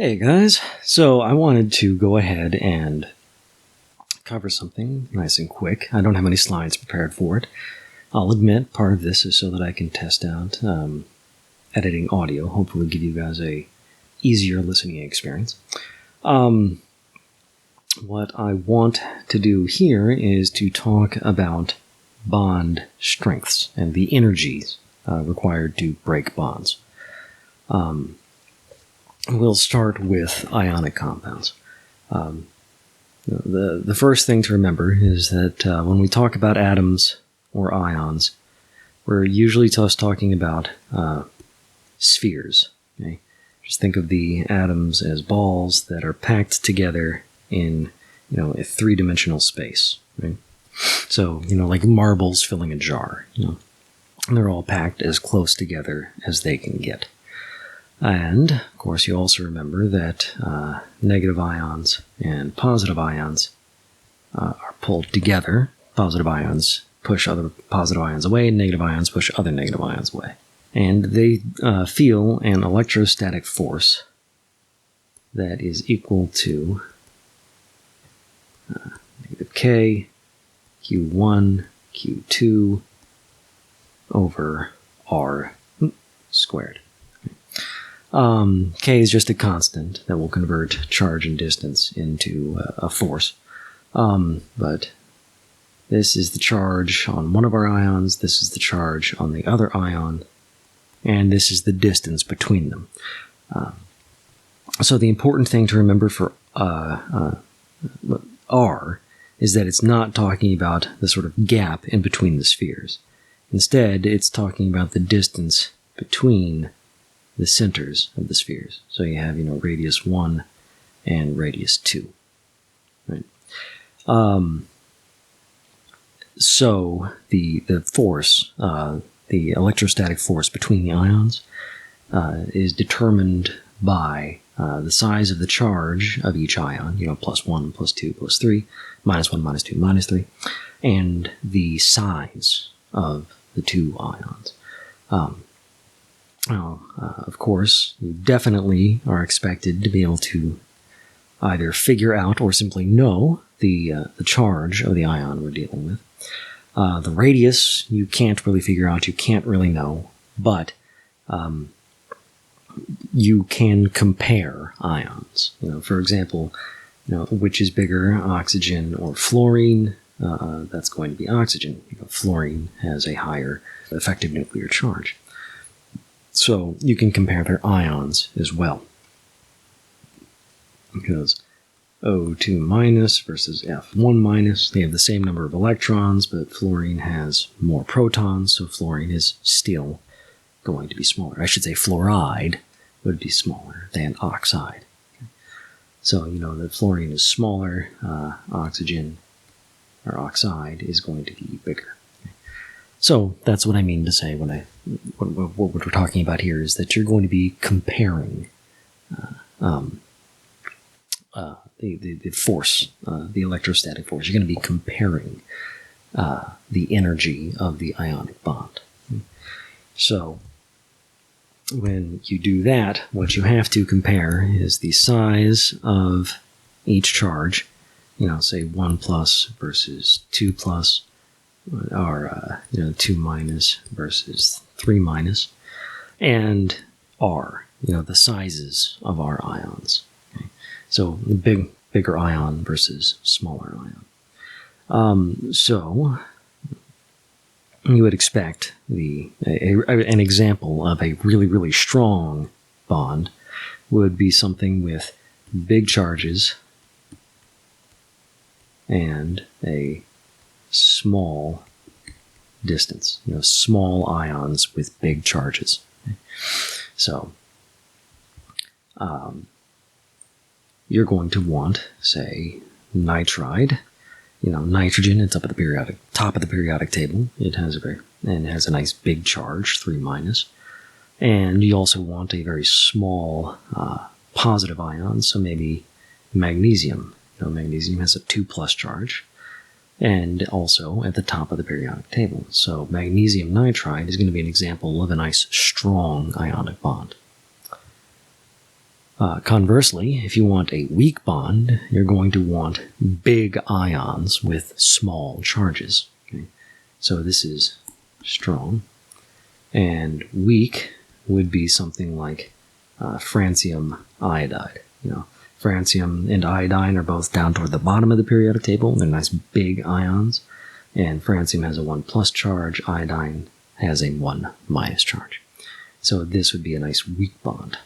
Hey guys, so I wanted to go ahead and cover something nice and quick. I don't have any slides prepared for it. I'll admit part of this is so that I can test out editing audio, hopefully give you guys a easier listening experience. What I want to do here is to talk about bond strengths and the energies required to break bonds. We'll start with ionic compounds. The first thing to remember is that when we talk about atoms or ions, we're usually just talking about spheres. Okay? Just think of the atoms as balls that are packed together in a three-dimensional space. Right? So like marbles filling a jar. They're all packed as close together as they can get. And, of course, you also remember that negative ions and positive ions are pulled together. Positive ions push other positive ions away, negative ions push other negative ions away. And they feel an electrostatic force that is equal to negative K, Q1, Q2 over R squared. K is just a constant that will convert charge and distance into a force. But this is the charge on one of our ions, this is the charge on the other ion, and this is the distance between them. So the important thing to remember for R is that it's not talking about the sort of gap in between the spheres. Instead, it's talking about the distance between the centers of the spheres. So you have, radius 1 and radius 2. Right? So the force, the electrostatic force between the ions is determined by the size of the charge of each ion, plus 1, plus 2, plus 3, minus 1, minus 2, minus 3, and the size of the two ions. Of course, you definitely are expected to be able to either figure out or simply know the charge of the ion we're dealing with. The radius you can't really figure out, you can't really know, but you can compare ions. For example, which is bigger, oxygen or fluorine? That's going to be oxygen. Fluorine has a higher effective nuclear charge. So you can compare their ions as well. Because O2 minus versus F1 minus, they have the same number of electrons, but fluorine has more protons, so fluorine is still going to be smaller. I should say fluoride would be smaller than oxide. So that fluorine is smaller, oxygen or oxide is going to be bigger. So that's what I mean to say what we're talking about here is that you're going to be comparing the force, the electrostatic force. You're going to be comparing the energy of the ionic bond. So when you do that, what you have to compare is the size of each charge, say 1 plus versus 2 plus, or 2 minus versus 3 minus, and R, the sizes of our ions. Okay? So bigger ion versus smaller ion. So you would expect an example of a really, really strong bond would be something with big charges and a small distance, small ions with big charges. Okay? So you're going to want, say, nitride. Nitrogen, it's up at the top of the periodic table. It has a nice big charge, 3 minus. And you also want a very small positive ion, so maybe magnesium. Magnesium has a 2 plus charge, and also at the top of the periodic table. So magnesium nitride is going to be an example of a nice strong ionic bond. Conversely, if you want a weak bond, you're going to want big ions with small charges. Okay? So this is strong, and weak would be something like francium iodide. Francium and iodine are both down toward the bottom of the periodic table. They're nice big ions, and francium has a 1+ charge, iodine has a 1- charge. So this would be a nice weak bond.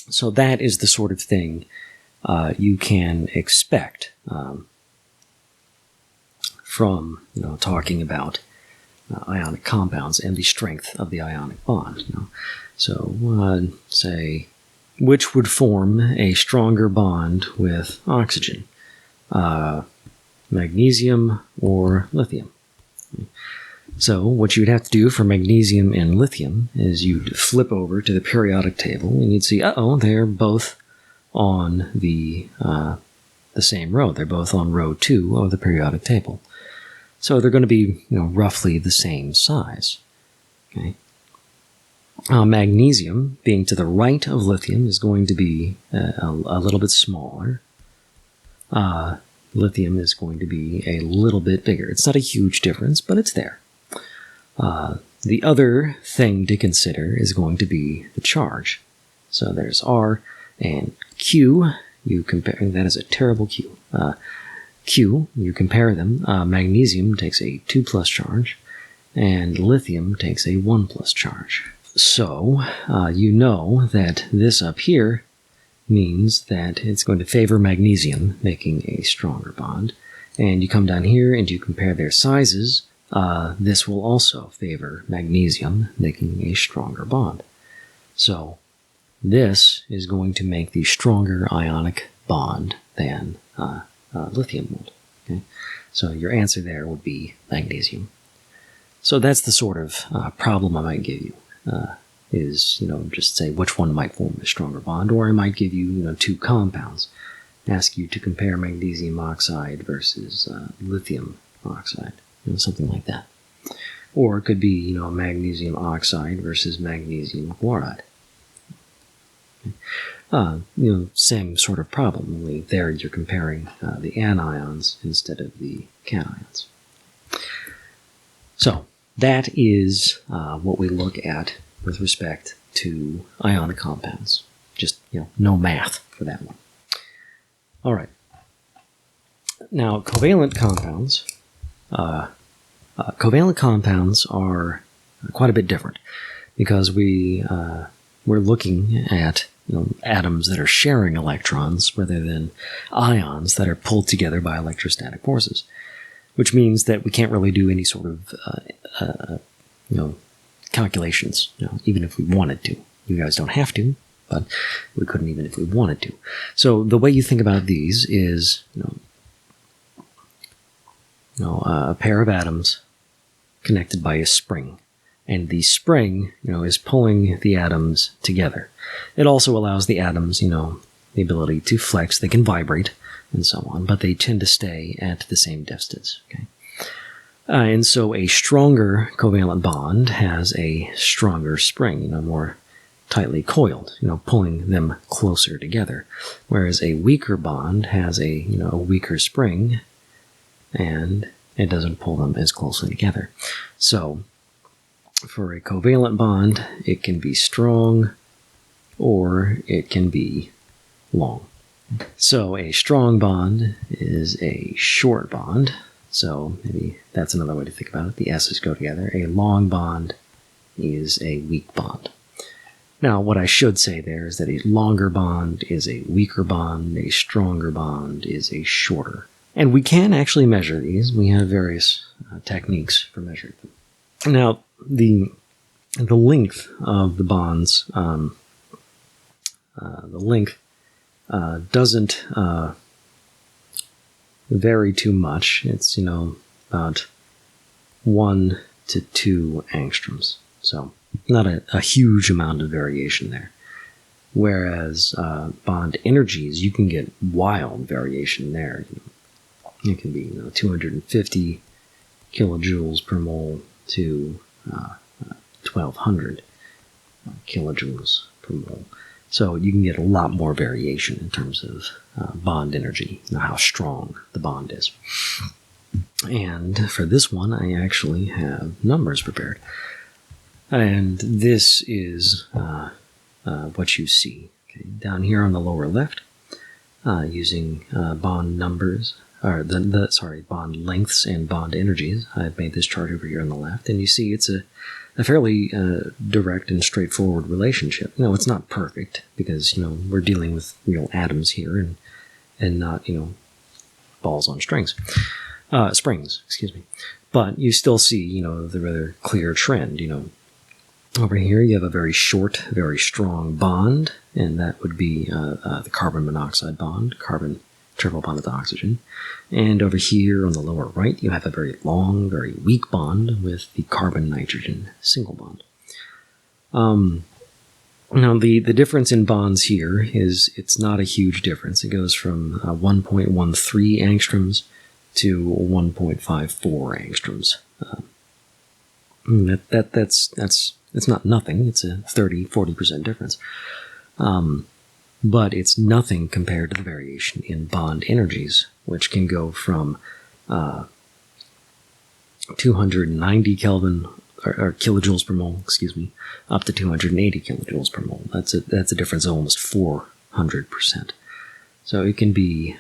So that is the sort of thing you can expect from talking about ionic compounds and the strength of the ionic bond. So say, which would form a stronger bond with oxygen? Magnesium or lithium? So what you'd have to do for magnesium and lithium is you'd flip over to the periodic table and you'd see, they're both on the same row. They're both on row 2 of the periodic table. So they're going to be roughly the same size. Okay. Magnesium, being to the right of lithium, is going to be a little bit smaller. Lithium is going to be a little bit bigger. It's not a huge difference, but it's there. The other thing to consider is going to be the charge. So there's R and Q. You compare, that is a terrible Q. Q, you compare them. Magnesium takes a 2+ charge, and lithium takes a 1+ charge. So you know that this up here means that it's going to favor magnesium, making a stronger bond. And you come down here and you compare their sizes. This will also favor magnesium, making a stronger bond. So this is going to make the stronger ionic bond than lithium would. Okay? So your answer there would be magnesium. So that's the sort of problem I might give you. Is just say which one might form a stronger bond, or I might give you 2 compounds, ask you to compare magnesium oxide versus lithium oxide, something like that. Or it could be magnesium oxide versus magnesium chloride. Same sort of problem, only there you're comparing the anions instead of the cations. So that is what we look at with respect to ionic compounds. Just, no math for that one. All right. Now, covalent compounds. Covalent compounds are quite a bit different because we're looking at atoms that are sharing electrons rather than ions that are pulled together by electrostatic forces, which means that we can't really do any sort of calculations, even if we wanted to. You guys don't have to, but we couldn't even if we wanted to. So the way you think about these is, a pair of atoms connected by a spring, and the spring, is pulling the atoms together. It also allows the atoms, the ability to flex. They can vibrate and so on, but they tend to stay at the same distance. Okay. And so a stronger covalent bond has a stronger spring, more tightly coiled, pulling them closer together. Whereas a weaker bond has a weaker spring, and it doesn't pull them as closely together. So for a covalent bond, it can be strong or it can be long. So a strong bond is a short bond. So maybe that's another way to think about it. The S's go together. A long bond is a weak bond. Now, what I should say there is that a longer bond is a weaker bond, a stronger bond is a shorter. And we can actually measure these. We have various techniques for measuring them. Now, the length of the bonds, doesn't vary too much. It's, about 1 to 2 angstroms. So not a huge amount of variation there. Whereas bond energies, you can get wild variation there. It can be 250 kilojoules per mole to 1200 kilojoules per mole. So you can get a lot more variation in terms of bond energy, how strong the bond is. And for this one, I actually have numbers prepared. And this is what you see. Okay. Down here on the lower left, using bond numbers, or bond lengths and bond energies. I've made this chart over here on the left, and you see it's a fairly direct and straightforward relationship. It's not perfect because, we're dealing with real atoms here and not, balls on springs, excuse me. But you still see, the rather clear trend, Over here you have a very short, very strong bond, and that would be the carbon monoxide bond, carbon triple bond with oxygen. And over here on the lower right, you have a very long, very weak bond with the carbon-nitrogen single bond. Now, the difference in bonds here is it's not a huge difference. It goes from 1.13 angstroms to 1.54 angstroms. That's not nothing. It's a 30-40% difference. But it's nothing compared to the variation in bond energies, which can go from 290 Kelvin or kilojoules per mole, up to 280 kilojoules per mole. That's a difference of almost 400%. So it can be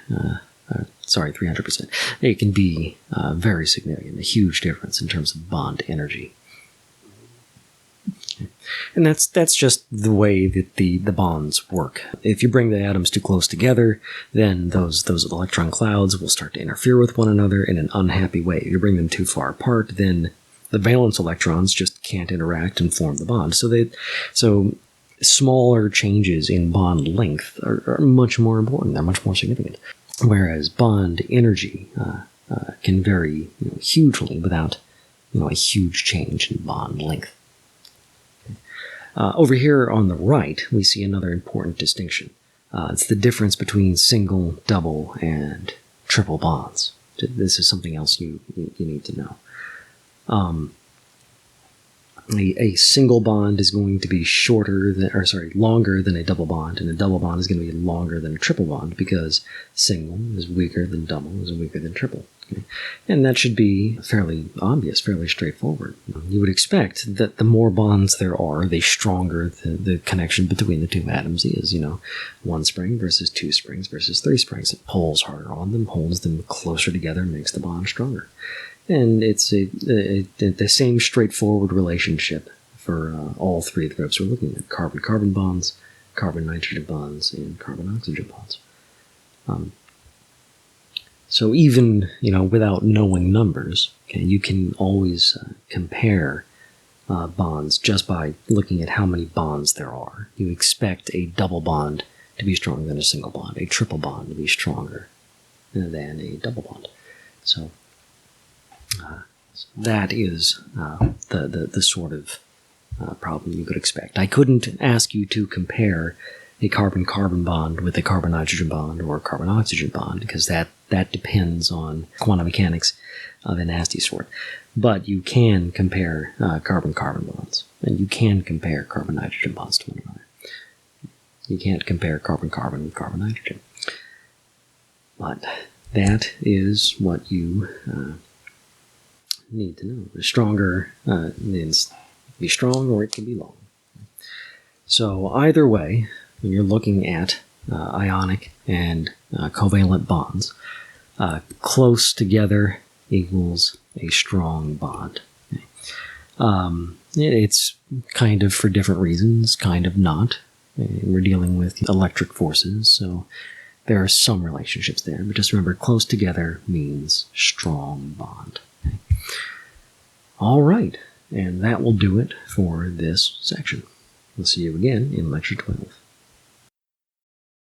300%. It can be very significant, a huge difference in terms of bond energy. And that's just the way that the bonds work. If you bring the atoms too close together, then those electron clouds will start to interfere with one another in an unhappy way. If you bring them too far apart, then the valence electrons just can't interact and form the bond. So smaller changes in bond length are much more important. They're much more significant. Whereas bond energy can vary hugely without a huge change in bond length. Over here on the right, we see another important distinction. It's the difference between single, double, and triple bonds. This is something else you need to know. A single bond is going to be longer than a double bond, and a double bond is going to be longer than a triple bond because single is weaker than double is weaker than triple. Okay? And that should be fairly obvious, fairly straightforward. You would expect that the more bonds there are, the stronger the connection between the two atoms is. One spring versus two springs versus three springs. It pulls harder on them, holds them closer together, makes the bond stronger. And it's the same straightforward relationship for all three of the groups we're looking at: carbon-carbon bonds, carbon-nitrogen bonds, and carbon-oxygen bonds. So even without knowing numbers, you can always compare bonds just by looking at how many bonds there are. You expect a double bond to be stronger than a single bond, a triple bond to be stronger than a double bond. So that is the sort of problem you could expect. I couldn't ask you to compare a carbon-carbon bond with a carbon-nitrogen bond or a carbon-oxygen bond because that depends on quantum mechanics of a nasty sort. But you can compare carbon-carbon bonds, and you can compare carbon-nitrogen bonds to one another. You can't compare carbon-carbon with carbon-nitrogen. But that is what you need to know. The stronger means be strong or it can be long. So either way, when you're looking at ionic and covalent bonds, close together equals a strong bond. Okay. It's kind of for different reasons, kind of not. We're dealing with electric forces, so there are some relationships there. But just remember, close together means strong bond. Okay. All right, and that will do it for this section. We'll see you again in Lecture 12.